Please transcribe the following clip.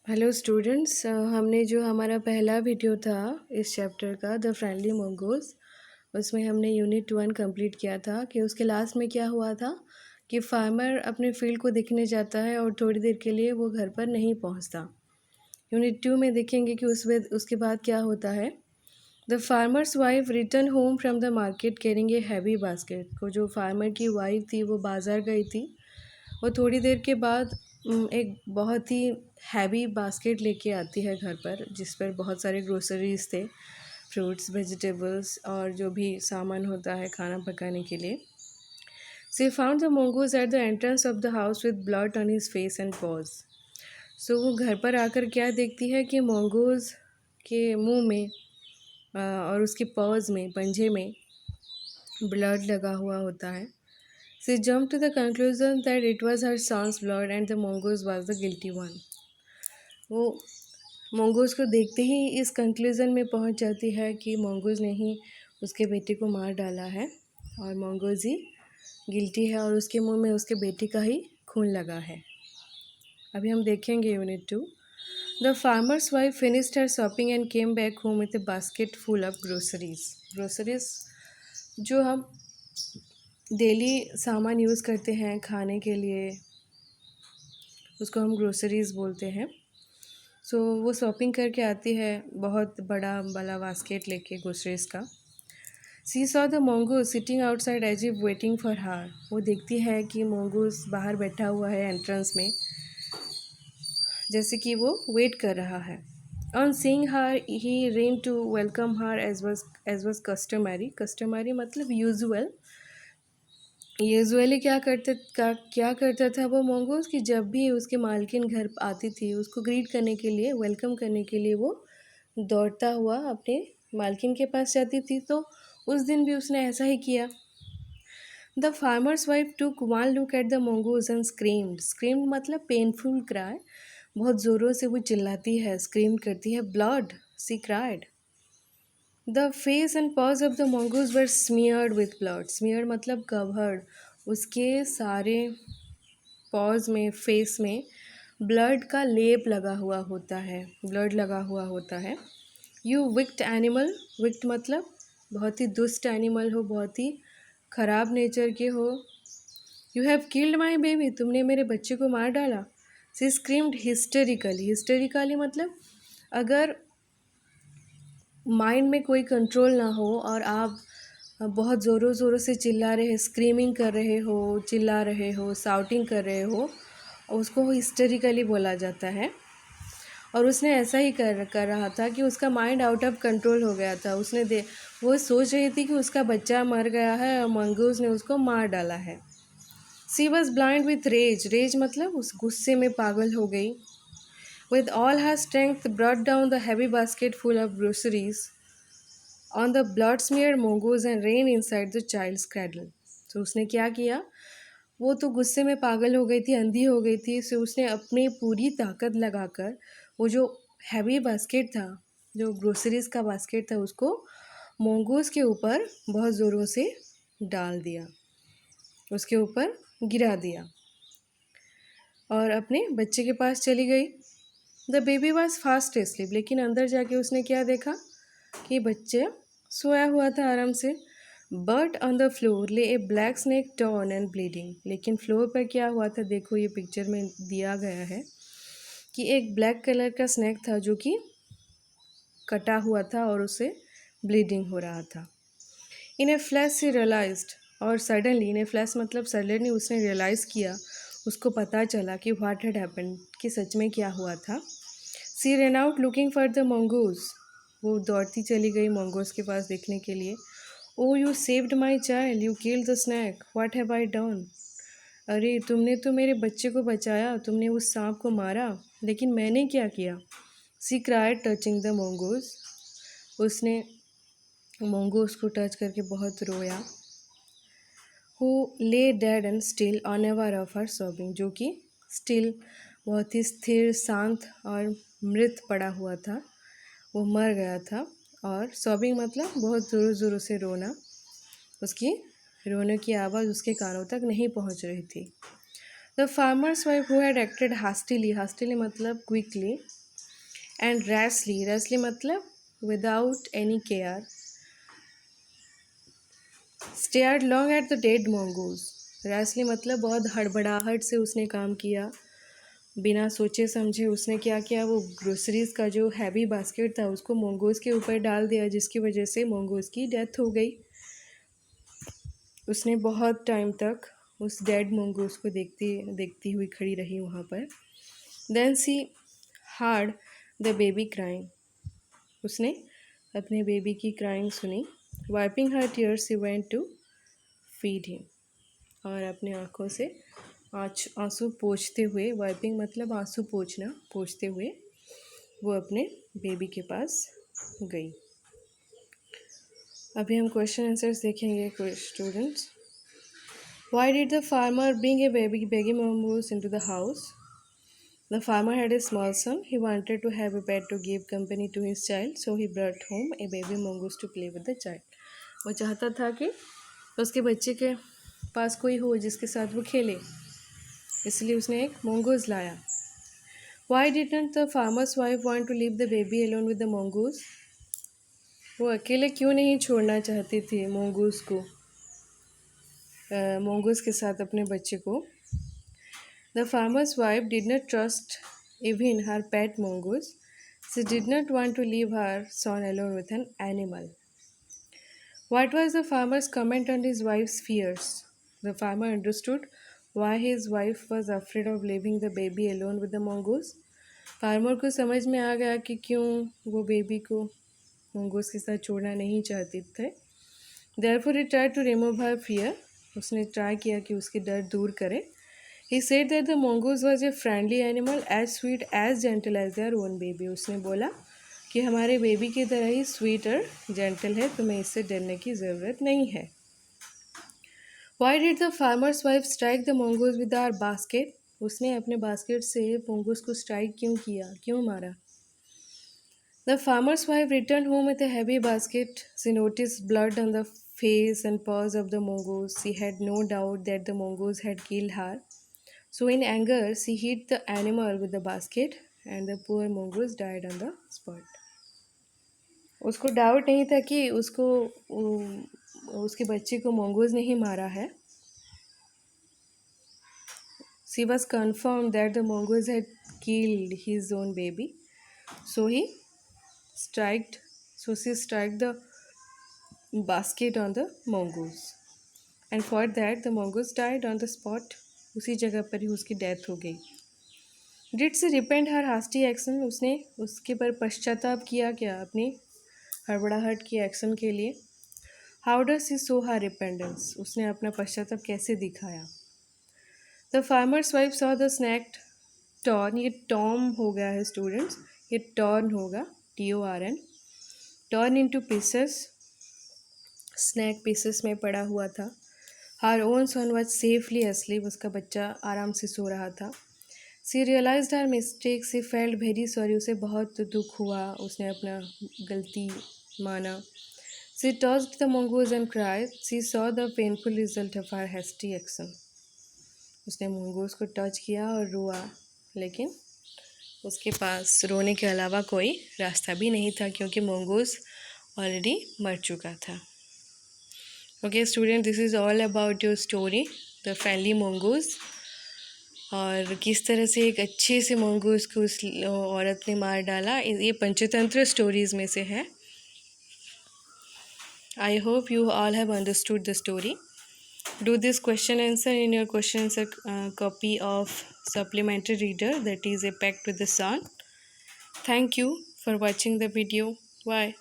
Hello students, हमने जो हमारा पहला वीडियो था इस चैप्टर का द फ्रेंडली मंगोज़, उसमें हमने यूनिट 1 कंप्लीट किया था कि उसके लास्ट में क्या हुआ था कि फार्मर अपने फील्ड को देखने जाता है और थोड़ी देर के लिए वो घर पर नहीं पहुंचता। यूनिट 2 में देखेंगे कि उसके बाद क्या होता है। The farmer's wife return home from the market carrying a heavy basket. को जो फार्मर की वाइफ थी वो बाज़ार गई थी और थोड़ी देर के बाद एक बहुत ही हैवी बास्केट लेके आती है घर पर, जिस पर बहुत सारे ग्रोसरीज थे, फ्रूट्स, वेजिटेबल्स और जो भी सामान होता है खाना पकाने के लिए। She found the mongoose at the entrance of the house with blood on his face and paws. So वो घर पर आकर क्या देखती है कि mongoose के मुंह में और उसके पॉज में, पंजे में ब्लड लगा हुआ होता है। She jumped to the conclusion that it was her son's blood and the mongoose was the guilty one. वो mongoose को देखते ही इस कंक्लूज़न में पहुंच जाती है कि mongoose ने ही उसके बेटे को मार डाला है और mongoose ही गिल्टी है और उसके मुंह में उसके बेटे का ही खून लगा है। अभी हम देखेंगे unit 2। The farmer's wife finished her shopping and came back home with A basket full of groceries जो हम डेली सामान यूज़ करते हैं खाने के लिए, उसको हम ग्रोसरीज़ बोलते हैं। सो वो शॉपिंग करके आती है बहुत बड़ा वाला बास्केट लेके ग्रोसरीज़ का। She saw the mongoose sitting outside as if waiting for her. वो देखती है कि mongoose बाहर बैठा हुआ है एंट्रेंस में, जैसे कि वो वेट कर रहा है। On seeing her he ran to welcome her as was customary मतलब यूजुअली क्या करता था वो mongoose कि जब भी उसके मालकिन घर आती थी उसको ग्रीट करने के लिए, वेलकम करने के लिए वो दौड़ता हुआ अपने मालकिन के पास जाती थी। तो उस दिन भी उसने ऐसा ही किया। The farmer's wife took one look at the mongoose and screamed मतलब पेनफुल क्राई। बहुत ज़ोरों से वो चिल्लाती है, स्क्रीम करती है, blood, she cried. The face and paws of the mongoose were smeared with blood. Smeared मतलब कवर्ड, उसके सारे पॉज में, फेस में ब्लड का लेप लगा हुआ होता है, ब्लड लगा हुआ होता है। यू विक्ट एनिमल, विक्ट मतलब बहुत ही दुष्ट एनिमल हो, बहुत ही ख़राब नेचर के हो। You have killed my baby, तुमने मेरे बच्चे को मार डाला। सी स्क्रीम्ड हिस्टेरिकली मतलब अगर माइंड में कोई कंट्रोल ना हो और आप बहुत ज़ोरों ज़ोरों से चिल्ला रहे, स्क्रीमिंग कर रहे हो, चिल्ला रहे हो, साउटिंग कर रहे हो, उसको हिस्टेरिकली बोला जाता है। और उसने ऐसा ही कर रहा था कि उसका माइंड आउट ऑफ कंट्रोल हो गया था। वो सोच रही थी कि उसका बच्चा मर गया है और मंगूज़ ने उसको मार डाला है। सी वॉज ब्लाइंड विथ रेज मतलब उस गुस्से में पागल हो गई। With all her strength brought down the heavy basket full of groceries on the blood-smeared mongoose and ran inside the child's cradle. तो उसने क्या किया, वो तो गुस्से में पागल हो गई थी, अंधी हो गई थी। सो उसने अपनी पूरी ताकत लगाकर वो जो हैवी बास्केट था, जो ग्रोसरीज का बास्केट था, उसको mongoose के ऊपर बहुत ज़ोरों से डाल दिया, उसके ऊपर गिरा दिया और अपने बच्चे के पास चली गई। The baby was fast asleep, लेकिन अंदर जाके उसने क्या देखा कि बच्चे सोया हुआ था आराम से। But on the floor lay a black snake torn and bleeding. लेकिन फ्लोर पर क्या हुआ था, देखो ये पिक्चर में दिया गया है कि एक ब्लैक कलर का स्नेक था जो कि कटा हुआ था और उसे ब्लीडिंग हो रहा था। इन ए फ्लैश सी रियलाइज्ड, और सडनली, इन ए फ्लैश मतलब सडनली उसने रियलाइज़ किया, उसको पता चला कि व्हाट हैड हैपेंड, कि सच में क्या हुआ था। She ran out looking for the mongoose, वो दौड़ती चली गई mongoose के पास देखने के लिए। Oh you saved my child, you killed the snake, what have I done. अरे तुमने तो मेरे बच्चे को बचाया, तुमने उस सांप को मारा, लेकिन मैंने क्या किया। सी क्राइड टचिंग द mongoose, उसने mongoose को टच करके बहुत रोया। हु ले dead and still unaware of her sobbing, जो कि स्टिल बहुत ही स्थिर, शांत और मृत पड़ा हुआ था, वो मर गया था। और सॉबिंग मतलब बहुत ज़ोरों ज़ोरों से रोना, उसकी रोने की आवाज़ उसके कानों तक नहीं पहुंच रही थी। The farmer's wife who had acted hastily मतलब क्विकली, एंड रैशली, रैशली मतलब without any care, stared long at the dead mongoose। Rashly मतलब बहुत हड़बड़ाहट से उसने काम किया, बिना सोचे समझे उसने क्या किया, वो ग्रोसरीज का जो हैवी बास्केट था उसको मोंगोज के ऊपर डाल दिया, जिसकी वजह से मोंगोज की डेथ हो गई। उसने बहुत टाइम तक उस डेड मोंगोज को देखती देखती हुई खड़ी रही वहाँ पर। Then she heard the baby crying, उसने अपने बेबी की क्राइंग सुनी। Wiping her tears she went to feed him, और अपने आँखों से आंसू पोंछते हुए, वाइपिंग मतलब आंसू पोंछना, पोंछते हुए वो अपने बेबी के पास गई। अभी हम क्वेश्चन आंसर्स देखेंगे students. Why did the farmer bring a baby mongoose into the house? The farmer had a small son. He wanted to have a pet to give company to his child, so he brought home a baby mongoose to play with the child. वो चाहता था कि उसके बच्चे के पास कोई हो जिसके साथ वो खेले, इसलिए उसने एक mongoose लाया। Why didn't the farmer's wife want to leave the baby alone with the mongoose? वो अकेले क्यों नहीं छोड़ना चाहती थी mongoose को, mongoose के साथ अपने बच्चे को। The farmer's wife did not trust even her pet mongoose. She did not want to leave her son alone with an animal. What was the farmer's comment on his wife's fears? The farmer understood why his wife was afraid of leaving the baby alone with the mongoose. Farmer को समझ में आ गया कि क्यों वो baby को mongoose के साथ छोड़ना नहीं चाहती थे। Therefore he tried to remove her fear. उसने ट्राई किया कि उसकी डर दूर करे। He said that the mongoose was a friendly animal, as sweet as gentle as their own baby. उसने बोला कि हमारे बेबी की तरह ही स्वीट और जेंटल है, तुम्हें इससे डरने की ज़रूरत नहीं है। Why did the farmer's wife strike the mongoose with our basket? उसने अपने बास्केट से mongoose को स्ट्राइक क्यों किया, क्यों मारा? The farmer's wife returned home with a heavy basket. She noticed blood on the face and paws of the mongoose. She had no doubt that the mongoose had killed her. So in anger, she hit the animal with the basket and the poor mongoose died on the spot. उसको doubt नहीं था कि उसके बच्चे को mongoose नहीं मारा है। She was confirmed that the mongoose had killed his own baby. So she struck the basket on the mongoose. And for that the mongoose died on the spot. उसी जगह पर ही उसकी डेथ हो गई। Did she repent her hasty action? उसने उसके पर पश्चाताप किया क्या अपनी हड़बड़ाहट की एक्शन के लिए? How does she show her repentance? उसने अपना पश्चाताप कैसे दिखाया? The farmer's wife saw the snake torn, ये टॉम हो गया है स्टूडेंट्स, ये टॉर्न होगा, TORN, torn into pieces, snack pieces में पड़ा हुआ था। Her own son was safely asleep, उसका बच्चा आराम से सो रहा था। She realized her mistake, she felt very sorry, उसे बहुत दुख हुआ, उसने अपना गलती माना। She touched the mongoose and cried. She saw the painful result of her hasty action. उसने mongoose को टच किया और रोआ, लेकिन उसके पास रोने के अलावा कोई रास्ता भी नहीं था क्योंकि mongoose ऑलरेडी मर चुका था। Okay student, this is all about your story the friendly mongoose, और किस तरह से एक अच्छे से mongoose को उस औरत ने मार डाला, ये पंचतंत्र स्टोरीज़ में से है। I hope you all have understood the story. Do this question answer in your question answer copy of supplementary reader, that is a pact with the sun. Thank you for watching the video. Bye.